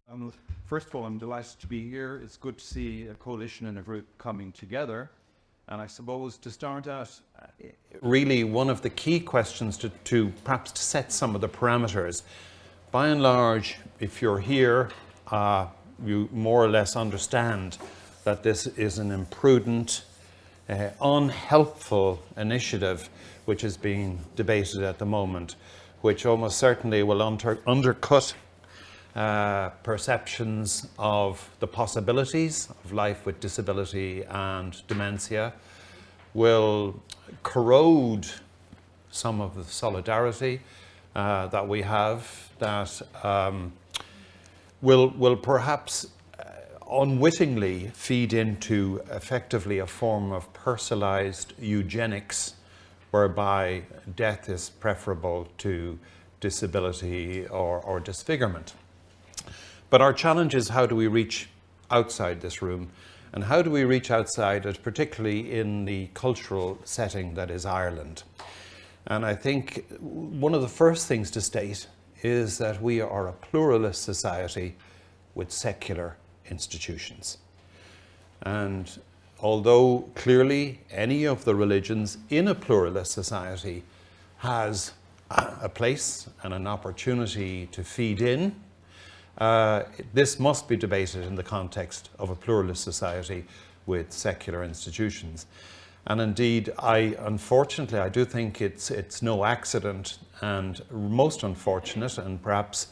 Um, First of all, I'm delighted to be here. It's good to see a coalition and a group coming together. And I suppose to start out, really one of the key questions to perhaps to set some of the parameters. By and large, if you're here, you more or less understand that this is an imprudent, unhelpful initiative which is being debated at the moment, which almost certainly will undercut perceptions of the possibilities of life with disability and dementia, will corrode some of the solidarity that we have, that will perhaps unwittingly feed into effectively a form of personalized eugenics, whereby death is preferable to disability or disfigurement. But our challenge is, how do we reach outside this room? And how do we reach outside it, particularly in the cultural setting that is Ireland? And I think one of the first things to state is that we are a pluralist society with secular institutions. And although clearly any of the religions in a pluralist society has a place and an opportunity to feed in, this must be debated in the context of a pluralist society with secular institutions. And indeed, unfortunately, I do think it's no accident, and most unfortunate, and perhaps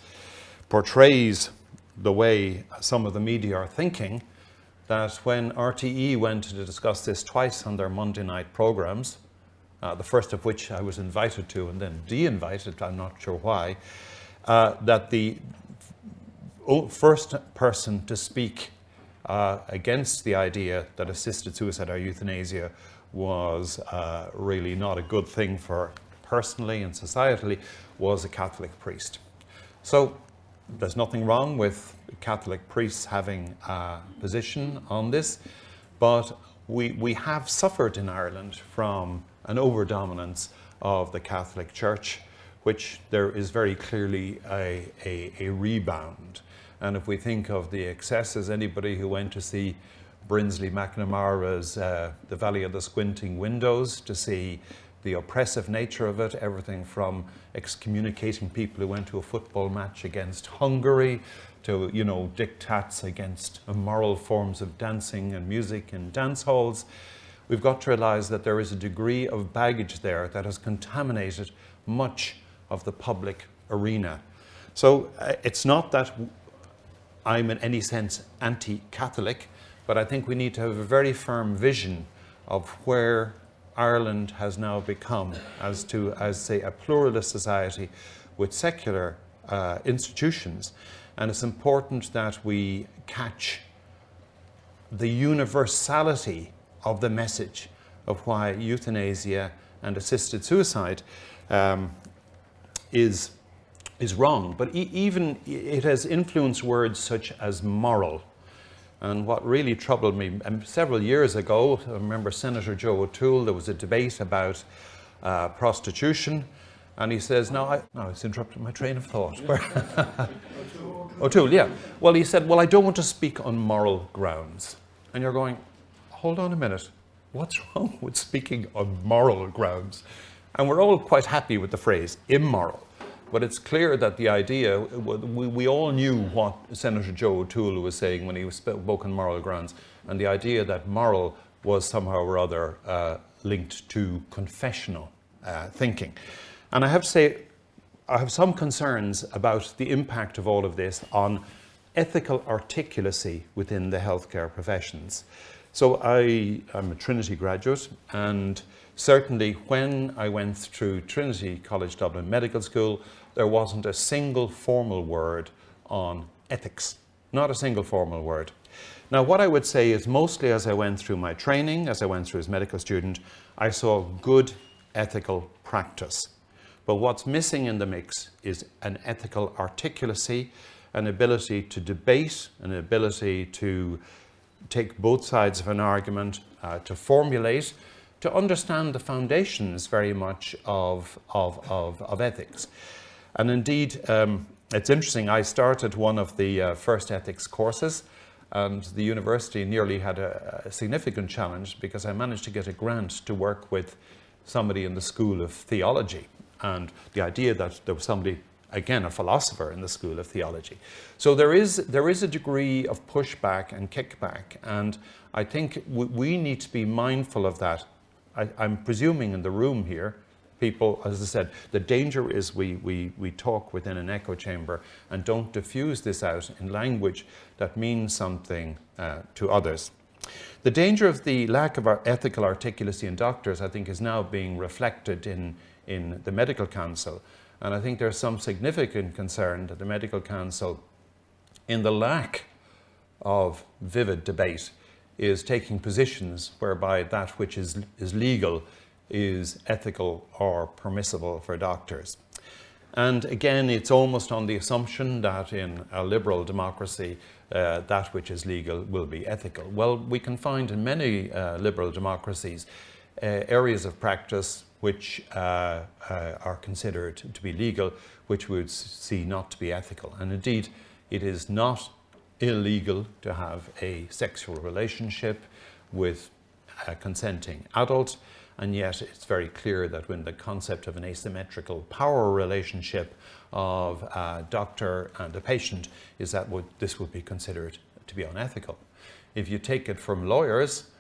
portrays the way some of the media are thinking, that when RTE went to discuss this twice on their Monday night programs, the first of which I was invited to and then de-invited, I'm not sure why, that the first person to speak against the idea that assisted suicide or euthanasia was really not a good thing for personally and societally was a Catholic priest. So there's nothing wrong with Catholic priests having a position on this, but we have suffered in Ireland from an overdominance of the Catholic Church, which there is very clearly a rebound. And if we think of the excesses, anybody who went to see Brinsley McNamara's The Valley of the Squinting Windows, to see the oppressive nature of it, everything from excommunicating people who went to a football match against Hungary, to, diktats against immoral forms of dancing and music in dance halls, we've got to realize that there is a degree of baggage there that has contaminated much of the public arena. So it's not that I'm in any sense anti-Catholic, but I think we need to have a very firm vision of where Ireland has now become as say, a pluralist society with secular institutions. And it's important that we catch the universality of the message of why euthanasia and assisted suicide is wrong. But even it has influenced words such as moral. And what really troubled me, several years ago, I remember Senator Joe O'Toole, there was a debate about prostitution, and he says, it's interrupted my train of thought. O'Toole, yeah. Well, he said, I don't want to speak on moral grounds. And you're going, hold on a minute, what's wrong with speaking on moral grounds? And we're all quite happy with the phrase immoral. But it's clear that the idea, we all knew what Senator Joe O'Toole was saying when he spoke on moral grounds, and the idea that moral was somehow or other linked to confessional thinking. And I have to say, I have some concerns about the impact of all of this on ethical articulacy within the healthcare professions. So I'm a Trinity graduate, and certainly when I went through Trinity College Dublin Medical School, there wasn't a single formal word on ethics, not a single formal word. Now, what I would say is mostly as I went through my training, as I went through as a medical student, I saw good ethical practice. But what's missing in the mix is an ethical articulacy, an ability to debate, an ability to take both sides of an argument, to formulate, to understand the foundations very much of ethics. And indeed, It's interesting, I started one of the first ethics courses, and the university nearly had a significant challenge because I managed to get a grant to work with somebody in the School of Theology, and the idea that there was somebody, again, a philosopher in the School of Theology. So there is a degree of pushback and kickback, and I think we need to be mindful of that. I'm presuming in the room here, people, as I said, the danger is we talk within an echo chamber and don't diffuse this out in language that means something to others. The danger of the lack of our ethical articulacy in doctors, I think, is now being reflected in the Medical Council. And I think there's some significant concern that the Medical Council, in the lack of vivid debate, is taking positions whereby that which is legal is ethical or permissible for doctors. And again, it's almost on the assumption that in a liberal democracy, that which is legal will be ethical. Well, we can find in many liberal democracies areas of practice which are considered to be legal, which we would see not to be ethical. And indeed, it is not illegal to have a sexual relationship with a consenting adult, and yet it's very clear that when the concept of an asymmetrical power relationship of a doctor and a patient is that this would be considered to be unethical. If you take it from lawyers,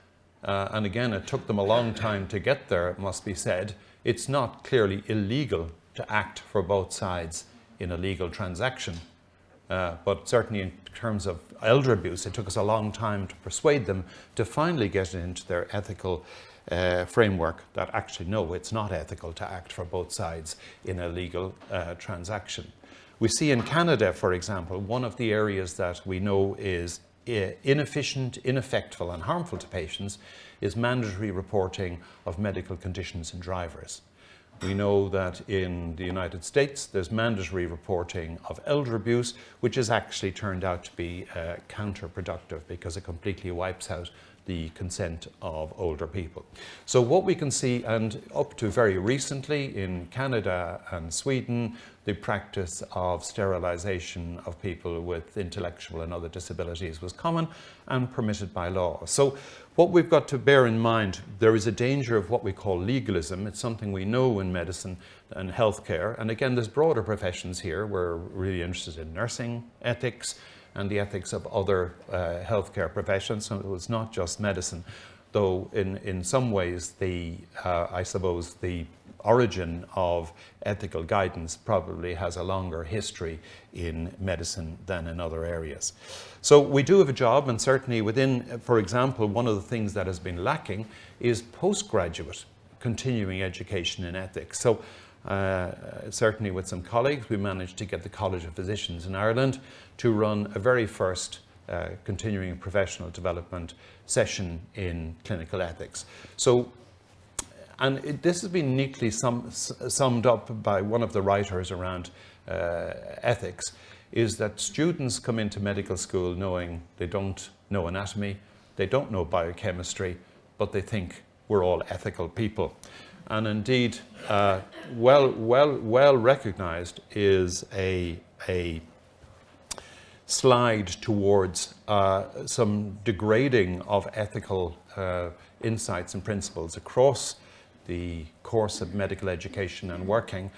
and again it took them a long time to get there, it must be said, it's not clearly illegal to act for both sides in a legal transaction. But certainly in terms of elder abuse, it took us a long time to persuade them to finally get into their ethical framework that actually, no, it's not ethical to act for both sides in a legal transaction. We see in Canada, for example, one of the areas that we know is inefficient, ineffectual and harmful to patients is mandatory reporting of medical conditions in drivers. We know that in the United States there's mandatory reporting of elder abuse, which has actually turned out to be counterproductive because it completely wipes out the consent of older people. So what we can see, and up to very recently in Canada and Sweden, the practice of sterilization of people with intellectual and other disabilities was common and permitted by law. So what we've got to bear in mind, there is a danger of what we call legalism. It's something we know in medicine and healthcare. And again, there's broader professions here. We're really interested in nursing ethics and the ethics of other healthcare professions. So it's not just medicine, though in some ways I suppose the origin of ethical guidance probably has a longer history in medicine than in other areas. So we do have a job, and certainly within, for example, one of the things that has been lacking is postgraduate continuing education in ethics. So certainly with some colleagues, we managed to get the College of Physicians in Ireland to run a very first continuing professional development session in clinical ethics. So, and this has been neatly summed up by one of the writers around ethics, is that students come into medical school knowing they don't know anatomy, they don't know biochemistry, but they think we're all ethical people. And indeed, well recognized is a slide towards some degrading of ethical insights and principles across the course of medical education and working,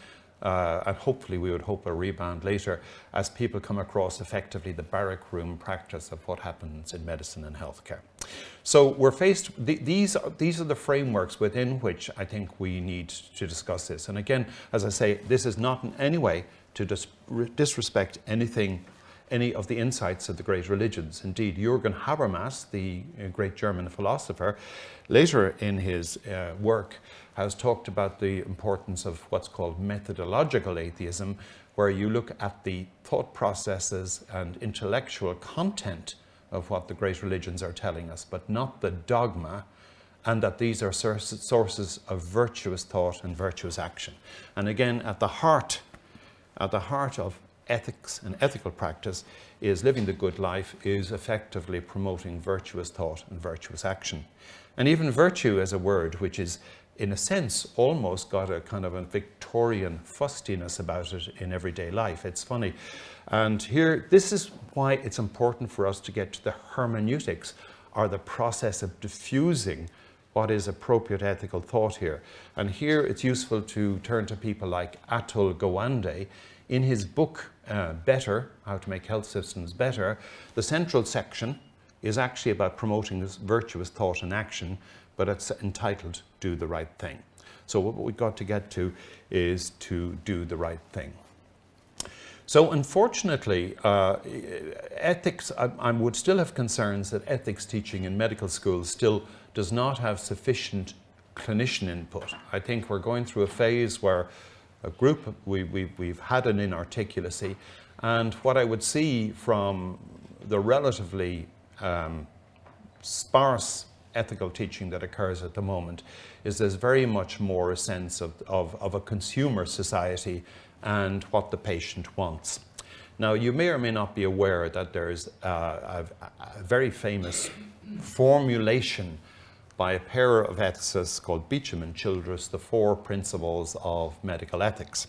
and hopefully we would hope a rebound later as people come across effectively the barrack room practice of what happens in medicine and healthcare. So we're faced, these are the frameworks within which I think we need to discuss this. And again, as I say, this is not in any way to disrespect any of the insights of the great religions. Indeed, Jürgen Habermas, the great German philosopher, later in his work has talked about the importance of what's called methodological atheism, where you look at the thought processes and intellectual content of what the great religions are telling us, but not the dogma, and that these are sources of virtuous thought and virtuous action. And again, at the heart of ethics and ethical practice is living the good life, is effectively promoting virtuous thought and virtuous action. And even virtue as a word, which is in a sense, almost got a kind of a Victorian fustiness about it in everyday life. It's funny. And here, this is why it's important for us to get to the hermeneutics, or the process of diffusing what is appropriate ethical thought here. And here it's useful to turn to people like Atul Gawande. In his book, Better, How to Make Health Systems Better, the central section is actually about promoting this virtuous thought and action, but it's entitled Do the Right Thing. So what we've got to get to is to do the right thing. So unfortunately, ethics, I would still have concerns that ethics teaching in medical schools still does not have sufficient clinician input. I think we're going through a phase where a group, we've had an inarticulacy, and what I would see from the relatively sparse ethical teaching that occurs at the moment is there's very much more a sense of a consumer society and what the patient wants. Now, you may or may not be aware that there's a very famous formulation by a pair of ethicists called Beecham and Childress, the 4 principles of medical ethics.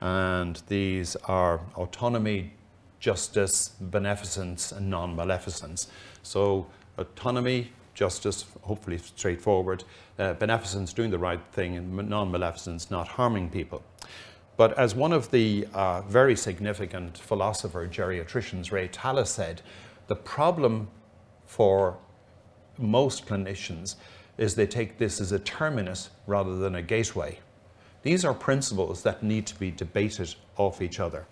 And these are autonomy, justice, beneficence, and non-maleficence. So autonomy, justice, hopefully straightforward, beneficence, doing the right thing, and non-maleficence, not harming people. But as one of the very significant philosopher geriatricians, Ray Tallis, said, the problem for most clinicians is they take this as a terminus rather than a gateway. These are principles that need to be debated off each other.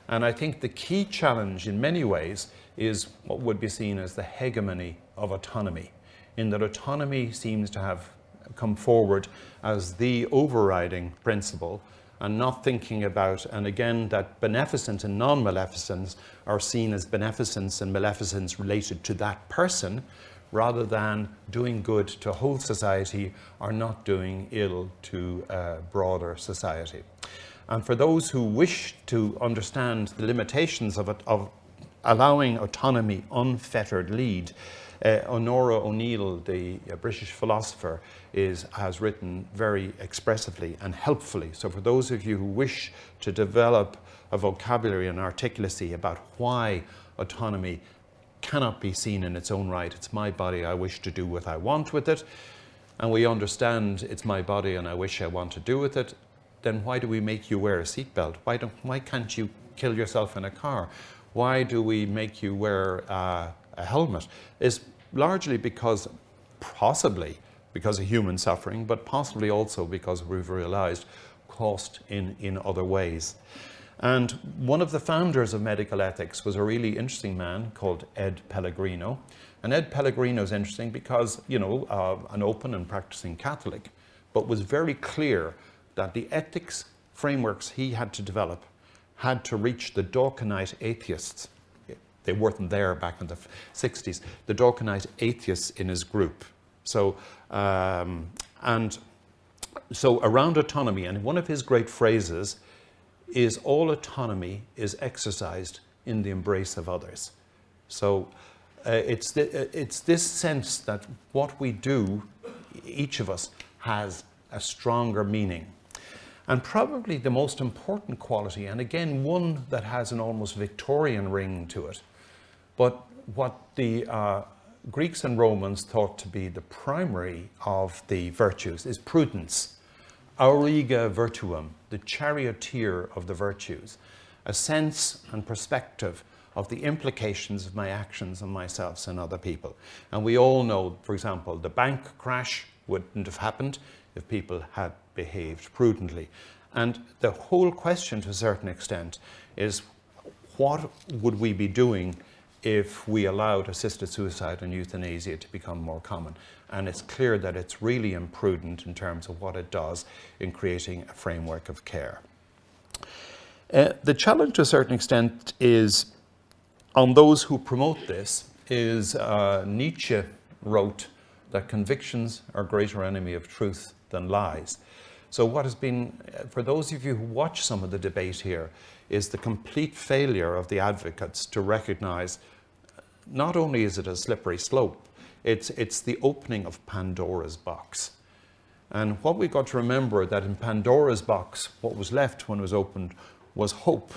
And I think the key challenge in many ways is what would be seen as the hegemony of autonomy, in that autonomy seems to have come forward as the overriding principle, and not thinking about, and again, that beneficence and non-maleficence are seen as beneficence and maleficence related to that person, rather than doing good to a whole society or not doing ill to a broader society. And for those who wish to understand the limitations of allowing autonomy unfettered lead, Honora O'Neill, the British philosopher, has written very expressively and helpfully. So for those of you who wish to develop a vocabulary and articulacy about why autonomy cannot be seen in its own right, it's my body, I wish to do what I want with it, and we understand it's my body and I wish I want to do with it, then why do we make you wear a seatbelt? Why can't you kill yourself in a car? Why do we make you wear a helmet? Is largely because, possibly because of human suffering, but possibly also because we've realized cost in other ways. And one of the founders of medical ethics was a really interesting man called Ed Pellegrino. And Ed Pellegrino is interesting because, an open and practicing Catholic, but was very clear that the ethics frameworks he had to develop had to reach the Dawkinite atheists. They weren't there back in the 60s. The Dawkinite atheists in his group. So around autonomy, and one of his great phrases is, all autonomy is exercised in the embrace of others. So it's this sense that what we do, each of us, has a stronger meaning. And probably the most important quality, and again, one that has an almost Victorian ring to it, but what the Greeks and Romans thought to be the primary of the virtues is prudence. Auriga virtuum, the charioteer of the virtues, a sense and perspective of the implications of my actions on myself and other people. And we all know, for example, the bank crash wouldn't have happened if people had behaved prudently. And the whole question, to a certain extent, is what would we be doing if we allowed assisted suicide and euthanasia to become more common? And it's clear that it's really imprudent in terms of what it does in creating a framework of care. The challenge, to a certain extent, is on those who promote this, is Nietzsche wrote that convictions are a greater enemy of truth than lies. So what has been, for those of you who watch some of the debate here, is the complete failure of the advocates to recognize not only is it a slippery slope, it's the opening of Pandora's box. And what we've got to remember that in Pandora's box, what was left when it was opened was hope.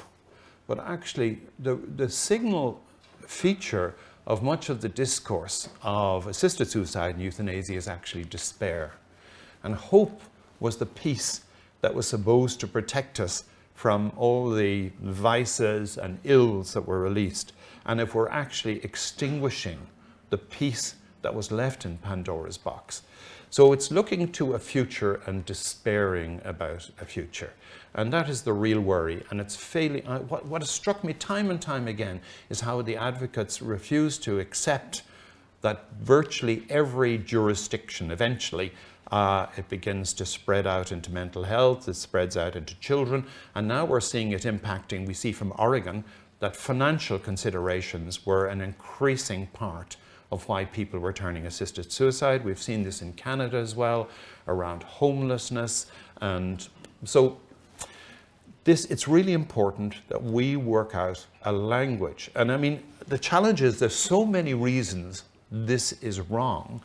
But actually, the signal feature of much of the discourse of assisted suicide and euthanasia is actually despair. And hope was the piece that was supposed to protect us from all the vices and ills that were released. And if we're actually extinguishing the piece that was left in Pandora's box. So it's looking to a future and despairing about a future. And that is the real worry. And it's failing. What has struck me time and time again is how the advocates refuse to accept that virtually every jurisdiction, eventually, it begins to spread out into mental health, it spreads out into children, and now we're seeing it impacting. We see from Oregon that financial considerations were an increasing part of why people were turning assisted suicide. We've seen this in Canada as well, around homelessness. And so it's really important that we work out a language. And I mean, the challenge is there's so many reasons this is wrong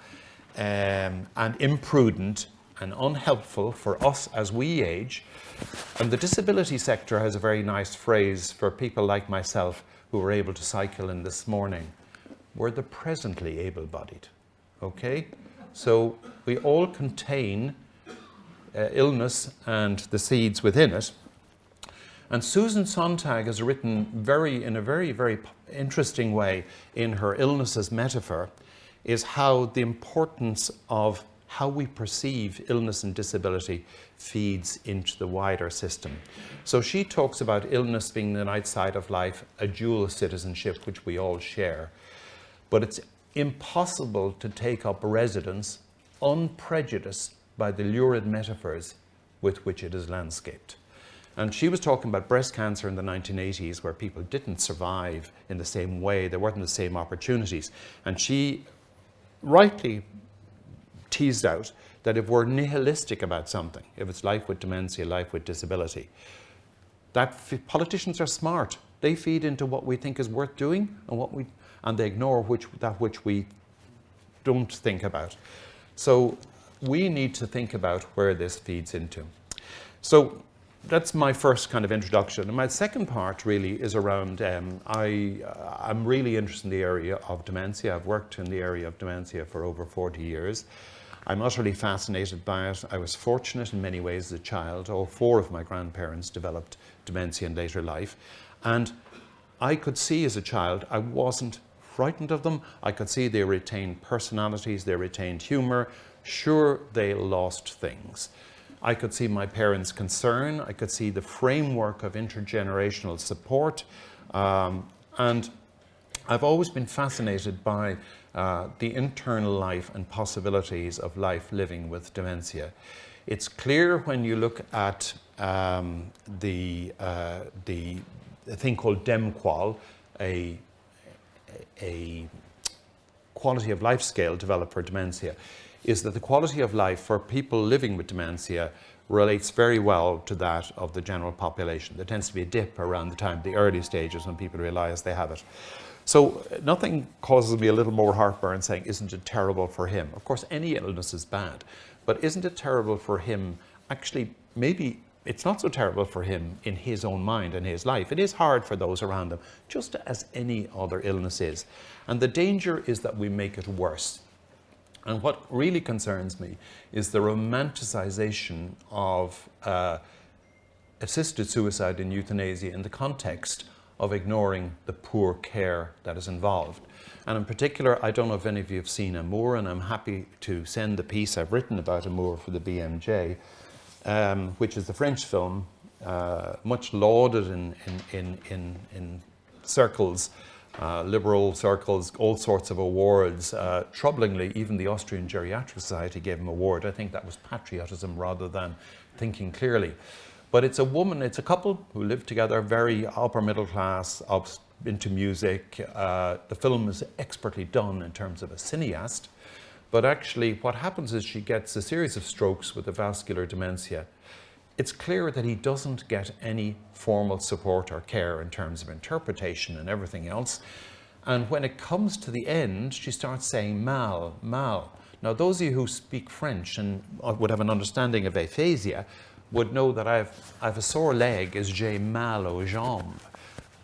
and imprudent and unhelpful for us as we age. And the disability sector has a very nice phrase for people like myself who were able to cycle in this morning. We're the presently able-bodied, okay? So we all contain illness and the seeds within it. And Susan Sontag has written in a very, very interesting way in her illnesses metaphor, is how the importance of how we perceive illness and disability feeds into the wider system. So she talks about illness being the night side of life, a dual citizenship which we all share. But it's impossible to take up residence unprejudiced by the lurid metaphors with which it is landscaped. And she was talking about breast cancer in the 1980s, where people didn't survive in the same way, there weren't the same opportunities. And she rightly teased out that if we're nihilistic about something, if it's life with dementia, life with disability, that politicians are smart. They feed into what we think is worth doing and they ignore that which we don't think about. So we need to think about where this feeds into. So that's my first kind of introduction. And my second part really is around, I'm really interested in the area of dementia. I've worked in the area of dementia for over 40 years. I'm utterly fascinated by it. I was fortunate in many ways as a child. All four of my grandparents developed dementia in later life. And I could see as a child, I wasn't frightened of them. I could see they retained personalities, they retained humor. Sure, they lost things. I could see my parents' concern. I could see the framework of intergenerational support. And I've always been fascinated by the internal life and possibilities of life living with dementia. It's clear when you look at the thing called DEMQUAL, a quality of life scale developed for dementia, is that the quality of life for people living with dementia relates very well to that of the general population. There tends to be a dip around the early stages when people realize they have it. So nothing causes me a little more heartburn saying, isn't it terrible for him? Of course, any illness is bad, but isn't it terrible for him? Actually, maybe it's not so terrible for him in his own mind and his life. It is hard for those around him, just as any other illness is. And the danger is that we make it worse. And what really concerns me is the romanticization of assisted suicide and euthanasia in the context of ignoring the poor care that is involved. And in particular, I don't know if any of you have seen Amour, and I'm happy to send the piece I've written about Amour for the BMJ, which is the French film, much lauded in circles, liberal circles, all sorts of awards. Troublingly, even the Austrian Geriatric Society gave him an award. I think that was patriotism rather than thinking clearly. But it's a couple who live together, very upper middle class, into music. The film is expertly done in terms of a cineast. But actually what happens is she gets a series of strokes with a vascular dementia. It's clear that he doesn't get any formal support or care in terms of interpretation and everything else. And when it comes to the end, she starts saying, Mal, Mal. Now, those of you who speak French and would have an understanding of aphasia would know that I have a sore leg is j'ai mal aux jambes.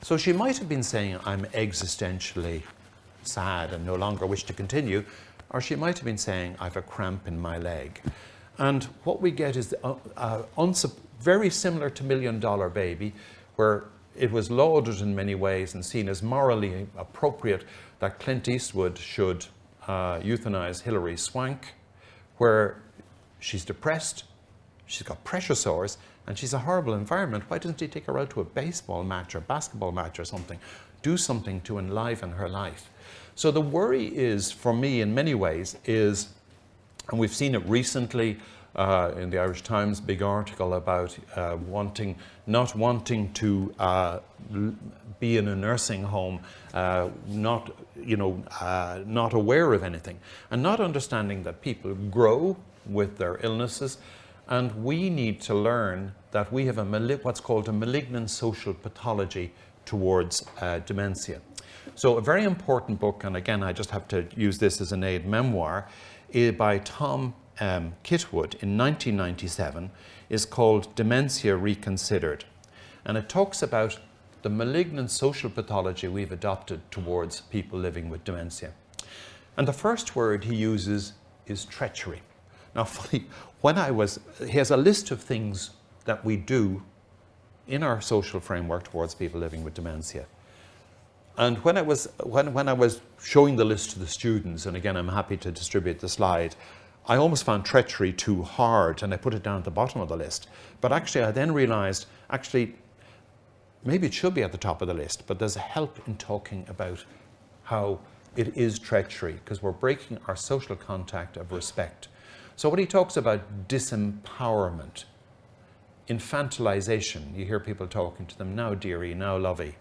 So she might have been saying, I'm existentially sad and no longer wish to continue, or she might have been saying, I've a cramp in my leg. And what we get is very similar to $1 Million Baby, where it was lauded in many ways and seen as morally appropriate that Clint Eastwood should euthanize Hilary Swank, where she's depressed, she's got pressure sores, and she's a horrible environment. Why doesn't he take her out to a baseball match or basketball match or something? Do something to enliven her life. So the worry is, for me, in many ways, is, and we've seen it recently in the Irish Times, big article about not wanting to be in a nursing home, not aware of anything, and not understanding that people grow with their illnesses, and we need to learn that we have what's called a malignant social pathology towards dementia. So a very important book, and again I just have to use this as an aid memoir, by Tom Kitwood in 1997, is called Dementia Reconsidered. And it talks about the malignant social pathology we've adopted towards people living with dementia. And the first word he uses is treachery. Now, funny, he has a list of things that we do in our social framework towards people living with dementia. And when I was showing the list to the students, and again I'm happy to distribute the slide, I almost found treachery too hard and I put it down at the bottom of the list. But actually I then realized, maybe it should be at the top of the list, but there's a help in talking about how it is treachery, because we're breaking our social contact of respect. So what he talks about, disempowerment, infantilization, you hear people talking to them, now dearie, now lovey,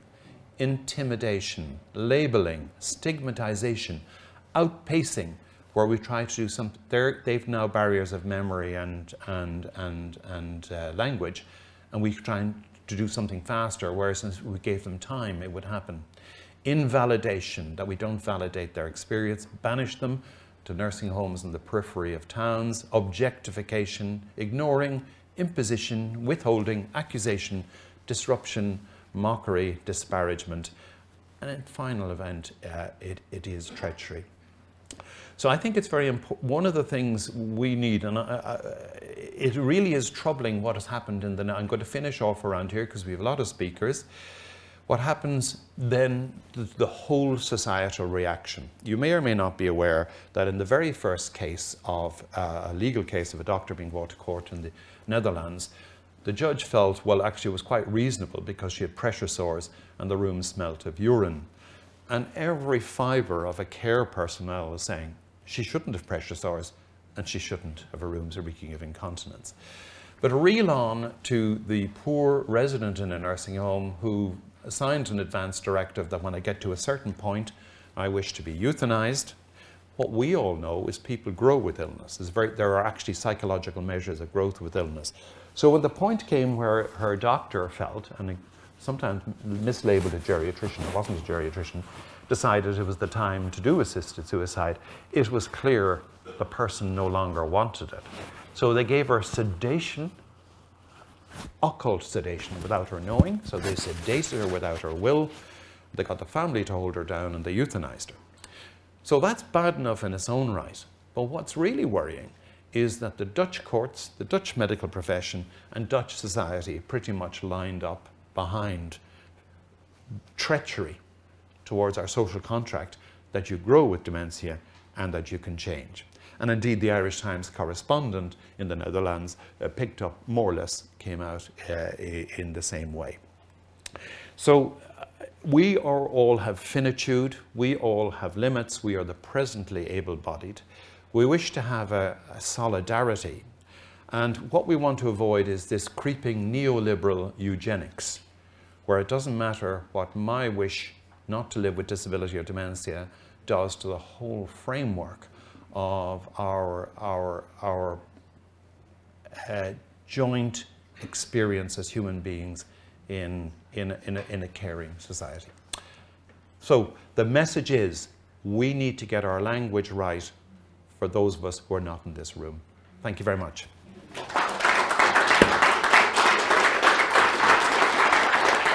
intimidation, labeling, stigmatization, outpacing, where we try to do something. They've now barriers of memory and language, and we try to do something faster, whereas if we gave them time, it would happen. Invalidation, that we don't validate their experience, banish them to nursing homes in the periphery of towns, objectification, ignoring, imposition, withholding, accusation, disruption, mockery, disparagement, and in final event, it is treachery. So I think it's very important. One of the things we need, and it really is troubling what has happened I'm going to finish off around here because we have a lot of speakers. What happens then, the whole societal reaction. You may or may not be aware that in the very first case of a legal case of a doctor being brought to court in the Netherlands, the judge felt, well, actually it was quite reasonable because she had pressure sores and the room smelt of urine. And every fibre of a care personnel was saying she shouldn't have pressure sores and she shouldn't have her rooms reeking of incontinence. But reel on to the poor resident in a nursing home who signed an advance directive that when I get to a certain point, I wish to be euthanized. What we all know is people grow with illness. There are actually psychological measures of growth with illness. So when the point came where her doctor felt, and sometimes mislabeled a geriatrician, it wasn't a geriatrician, decided it was the time to do assisted suicide, it was clear the person no longer wanted it. So they gave her sedation, occult sedation, without her knowing. So they sedated her without her will. They got the family to hold her down and they euthanized her. So that's bad enough in its own right. But what's really worrying is that the Dutch courts, the Dutch medical profession, and Dutch society pretty much lined up behind treachery towards our social contract that you grow with dementia and that you can change. And indeed, the Irish Times correspondent in the Netherlands picked up, more or less, came out in the same way. So we all have finitude, we all have limits, we are the presently able-bodied. We wish to have a solidarity. And what we want to avoid is this creeping neoliberal eugenics, where it doesn't matter what my wish not to live with disability or dementia does to the whole framework of our joint experience as human beings in a caring society. So the message is we need to get our language right for those of us who are not in this room. Thank you very much.